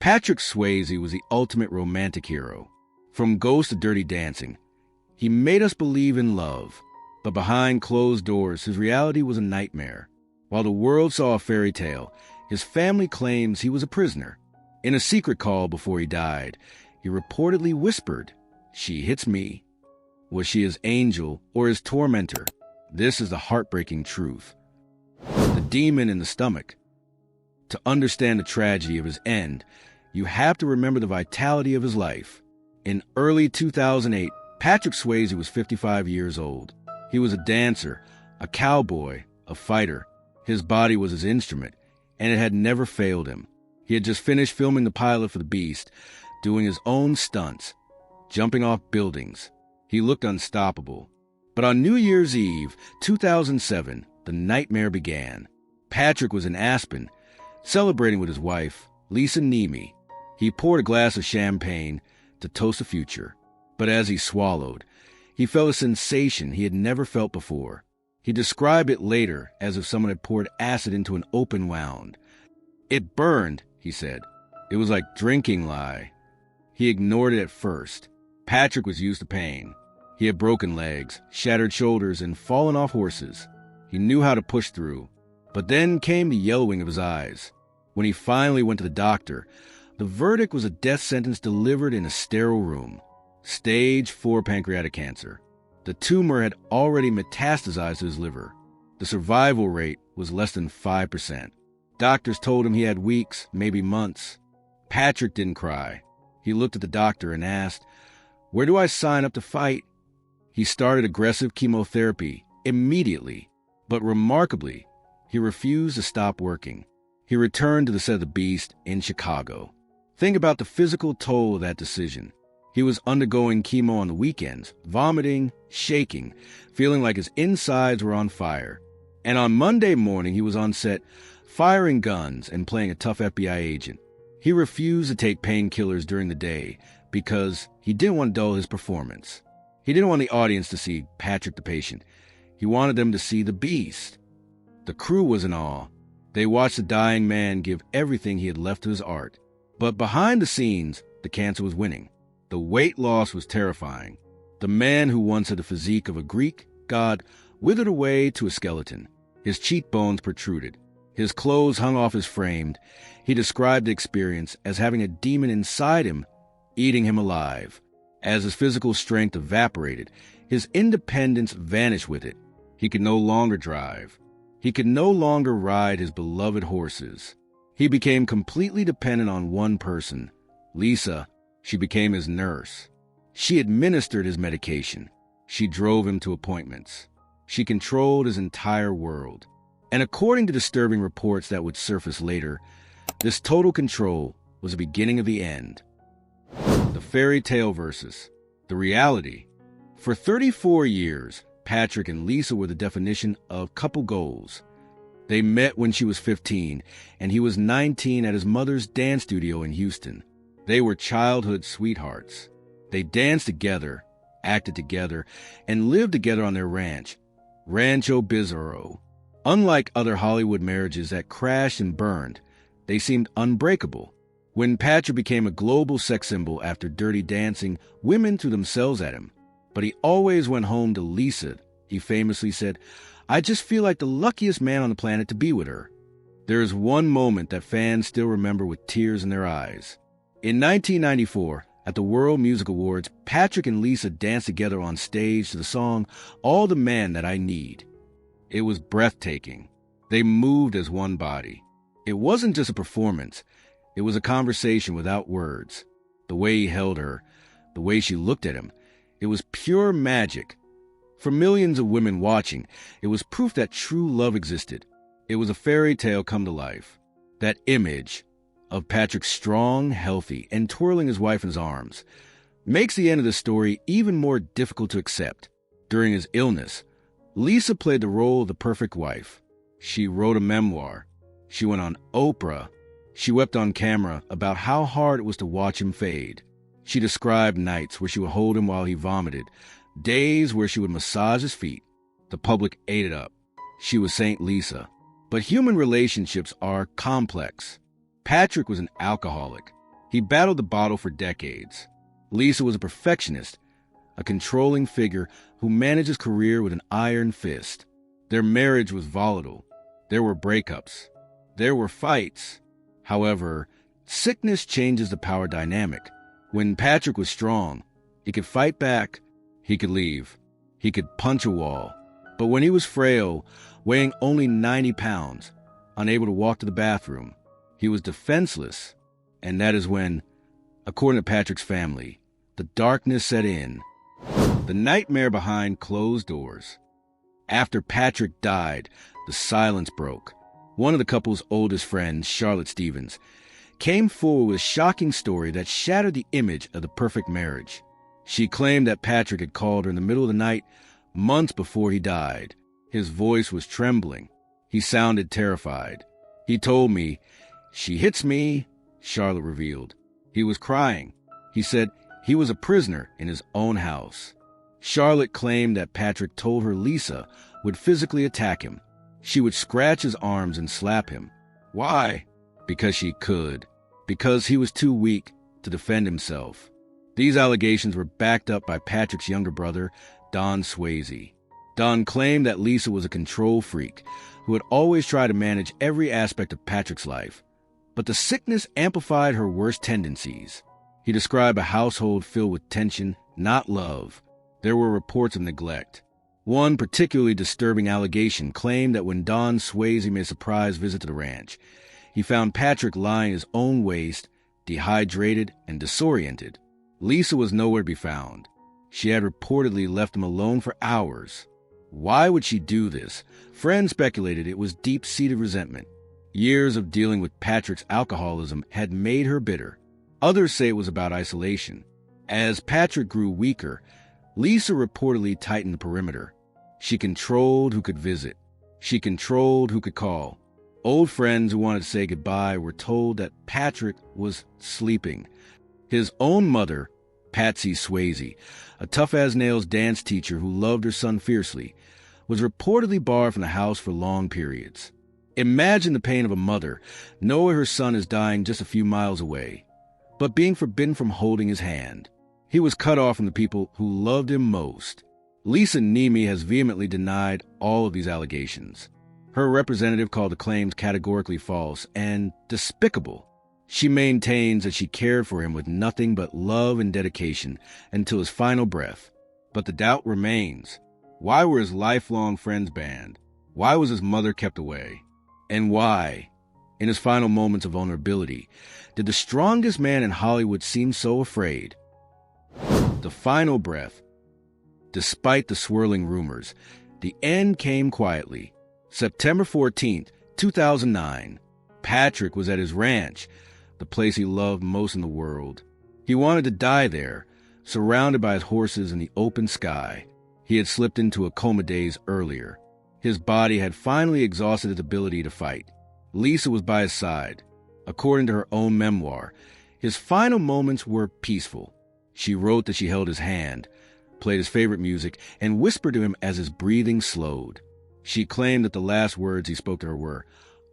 Patrick Swayze was the ultimate romantic hero. From Ghost to Dirty Dancing, he made us believe in love. But behind closed doors, his reality was a nightmare. While the world saw a fairy tale, his family claims he was a prisoner. In a secret call before he died, he reportedly whispered, "She hits me." Was she his angel or his tormentor? This is the heartbreaking truth. The demon in the stomach. To understand the tragedy of his end, you have to remember the vitality of his life. In early 2008, Patrick Swayze was 55 years old. He was a dancer, a cowboy, a fighter. His body was his instrument, and it had never failed him. He had just finished filming the pilot for The Beast, doing his own stunts, jumping off buildings. He looked unstoppable. But on New Year's Eve, 2007, the nightmare began. Patrick was in Aspen, celebrating with his wife, Lisa Niemi. He poured a glass of champagne to toast the future. But as he swallowed, he felt a sensation he had never felt before. He described it later as if someone had poured acid into an open wound. "It burned," he said. "It was like drinking lye." He ignored it at first. Patrick was used to pain. He had broken legs, shattered shoulders, and fallen off horses. He knew how to push through. But then came the yellowing of his eyes. When he finally went to the doctor, the verdict was a death sentence delivered in a sterile room. Stage 4 pancreatic cancer. The tumor had already metastasized to his liver. The survival rate was less than 5%. Doctors told him he had weeks, maybe months. Patrick didn't cry. He looked at the doctor and asked, "Where do I sign up to fight?" He started aggressive chemotherapy immediately, but remarkably, he refused to stop working. He returned to the set of The Beast in Chicago. Think about the physical toll of that decision. He was undergoing chemo on the weekends, vomiting, shaking, feeling like his insides were on fire. And on Monday morning, he was on set, firing guns and playing a tough FBI agent. He refused to take painkillers during the day because he didn't want to dull his performance. He didn't want the audience to see Patrick the patient. He wanted them to see the Beast. The crew was in awe. They watched the dying man give everything he had left to his art. But behind the scenes, the cancer was winning. The weight loss was terrifying. The man who once had the physique of a Greek god withered away to a skeleton. His cheekbones protruded. His clothes hung off his frame. He described the experience as having a demon inside him, eating him alive. As his physical strength evaporated, his independence vanished with it. He could no longer drive. He could no longer ride his beloved horses. He became completely dependent on one person, Lisa. She became his nurse. She administered his medication. She drove him to appointments. She controlled his entire world. And according to disturbing reports that would surface later, this total control was the beginning of the end. The fairy tale versus the reality. For 34 years, Patrick and Lisa were the definition of couple goals. They met when she was 15, and he was 19 at his mother's dance studio in Houston. They were childhood sweethearts. They danced together, acted together, and lived together on their ranch, Rancho Bizarro. Unlike other Hollywood marriages that crashed and burned, they seemed unbreakable. When Patrick became a global sex symbol after Dirty Dancing, women threw themselves at him. But he always went home to Lisa. He famously said, "I just feel like the luckiest man on the planet to be with her." There is one moment that fans still remember with tears in their eyes. In 1994, at the World Music Awards, Patrick and Lisa danced together on stage to the song "All the Man That I Need." It was breathtaking. They moved as one body. It wasn't just a performance. It was a conversation without words. The way he held her, the way she looked at him, it was pure magic. For millions of women watching, it was proof that true love existed. It was a fairy tale come to life. That image of Patrick strong, healthy, and twirling his wife in his arms makes the end of the story even more difficult to accept. During his illness, Lisa played the role of the perfect wife. She wrote a memoir. She went on Oprah. She wept on camera about how hard it was to watch him fade. She described nights where she would hold him while he vomited, days where she would massage his feet. The public ate it up. She was Saint Lisa. But human relationships are complex. Patrick was an alcoholic. He battled the bottle for decades. Lisa was a perfectionist, a controlling figure who managed his career with an iron fist. Their marriage was volatile. There were breakups. There were fights. However, sickness changes the power dynamic. When Patrick was strong, he could fight back, he could leave, he could punch a wall. But when he was frail, weighing only 90 pounds, unable to walk to the bathroom, he was defenseless. And that is when, according to Patrick's family, the darkness set in. The nightmare behind closed doors. After Patrick died, the silence broke. One of the couple's oldest friends, Charlotte Stevens, came forward with a shocking story that shattered the image of the perfect marriage. She claimed that Patrick had called her in the middle of the night, months before he died. His voice was trembling. He sounded terrified. He told me, "She hits me," Charlotte revealed. He was crying. He said he was a prisoner in his own house. Charlotte claimed that Patrick told her Lisa would physically attack him. She would scratch his arms and slap him. Why? Because she could. Because he was too weak to defend himself. These allegations were backed up by Patrick's younger brother, Don Swayze. Don claimed that Lisa was a control freak who would always try to manage every aspect of Patrick's life. But the sickness amplified her worst tendencies. He described a household filled with tension, not love. There were reports of neglect. One particularly disturbing allegation claimed that when Don Swayze made a surprise visit to the ranch, he found Patrick lying at his own waist, dehydrated and disoriented. Lisa was nowhere to be found. She had reportedly left him alone for hours. Why would she do this? Friends speculated it was deep-seated resentment. Years of dealing with Patrick's alcoholism had made her bitter. Others say it was about isolation. As Patrick grew weaker, Lisa reportedly tightened the perimeter. She controlled who could visit. She controlled who could call. Old friends who wanted to say goodbye were told that Patrick was sleeping. His own mother, Patsy Swayze, a tough-as-nails dance teacher who loved her son fiercely, was reportedly barred from the house for long periods. Imagine the pain of a mother, knowing her son is dying just a few miles away, but being forbidden from holding his hand. He was cut off from the people who loved him most. Lisa Niemi has vehemently denied all of these allegations. Her representative called the claims categorically false and despicable. She maintains that she cared for him with nothing but love and dedication until his final breath. But the doubt remains. Why were his lifelong friends banned? Why was his mother kept away? And why, in his final moments of vulnerability, did the strongest man in Hollywood seem so afraid? The final breath. Despite the swirling rumors, the end came quietly. September 14th, 2009. Patrick was at his ranch, the place he loved most in the world. He wanted to die there, surrounded by his horses in the open sky. He had slipped into a coma days earlier. His body had finally exhausted its ability to fight. Lisa was by his side. According to her own memoir, his final moments were peaceful. She wrote that she held his hand, played his favorite music, and whispered to him as his breathing slowed. She claimed that the last words he spoke to her were,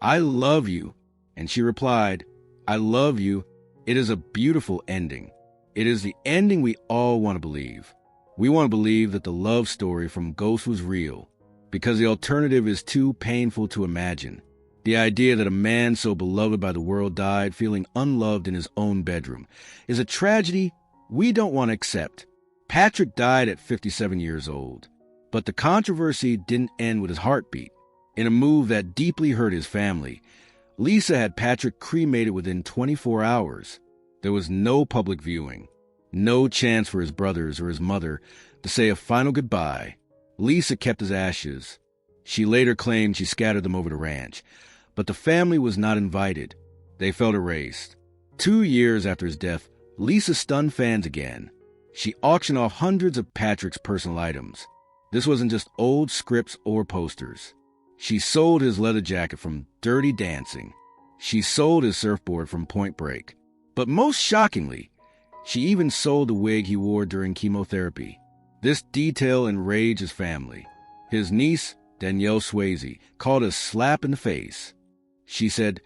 "I love you." And she replied, "I love you. It is a beautiful ending. It is the ending we all want to believe. We want to believe that the love story from Ghost was real, because the alternative is too painful to imagine. The idea that a man so beloved by the world died feeling unloved in his own bedroom is a tragedy we don't want to accept. Patrick died at 57 years old, but the controversy didn't end with his heartbeat. In a move that deeply hurt his family, Lisa had Patrick cremated within 24 hours. There was no public viewing, no chance for his brothers or his mother to say a final goodbye. Lisa kept his ashes. She later claimed she scattered them over the ranch, but the family was not invited. They felt erased. 2 years after his death, Lisa stunned fans again. She auctioned off hundreds of Patrick's personal items. This wasn't just old scripts or posters. She sold his leather jacket from Dirty Dancing. She sold his surfboard from Point Break. But most shockingly, she even sold the wig he wore during chemotherapy. This detail enraged his family. His niece, Danielle Swayze, called it a slap in the face. She said,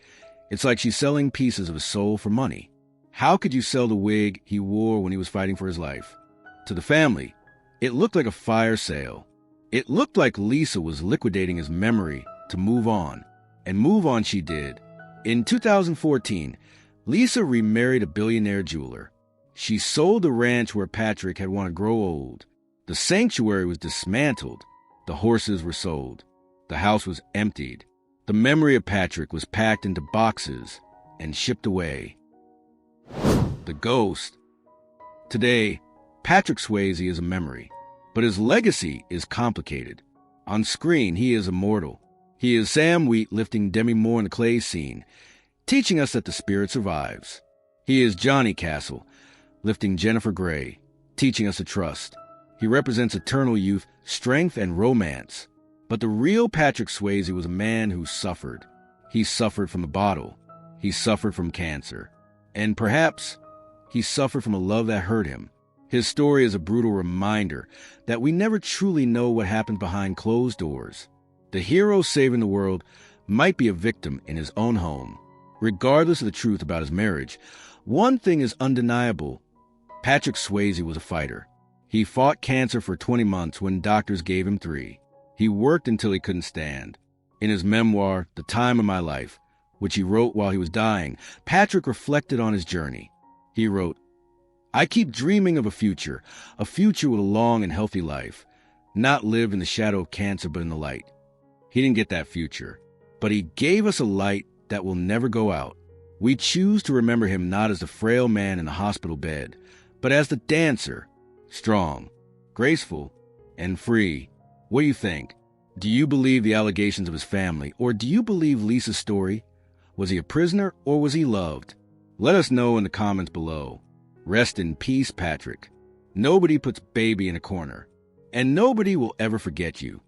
"It's like she's selling pieces of his soul for money." How could you sell the wig he wore when he was fighting for his life? To the family, it looked like a fire sale. It looked like Lisa was liquidating his memory to move on, and move on she did. In 2014, Lisa remarried a billionaire jeweler. She sold the ranch where Patrick had wanted to grow old. The sanctuary was dismantled. The horses were sold. The house was emptied. The memory of Patrick was packed into boxes and shipped away. The ghost. Today, Patrick Swayze is a memory, but his legacy is complicated. On screen, he is immortal. He is Sam Wheat lifting Demi Moore in the clay scene, teaching us that the spirit survives. He is Johnny Castle, lifting Jennifer Grey, teaching us to trust. He represents eternal youth, strength, and romance. But the real Patrick Swayze was a man who suffered. He suffered from the bottle. He suffered from cancer. And perhaps he suffered from a love that hurt him. His story is a brutal reminder that we never truly know what happens behind closed doors. The hero saving the world might be a victim in his own home. Regardless of the truth about his marriage, one thing is undeniable. Patrick Swayze was a fighter. He fought cancer for 20 months when doctors gave him 3. He worked until he couldn't stand. In his memoir, The Time of My Life, which he wrote while he was dying, Patrick reflected on his journey. He wrote, "I keep dreaming of a future with a long and healthy life, not live in the shadow of cancer but in the light." He didn't get that future, but he gave us a light that will never go out. We choose to remember him not as the frail man in the hospital bed, but as the dancer, strong, graceful, and free. What do you think? Do you believe the allegations of his family, or do you believe Lisa's story? Was he a prisoner, or was he loved? Let us know in the comments below. Rest in peace, Patrick. Nobody puts baby in a corner, and nobody will ever forget you.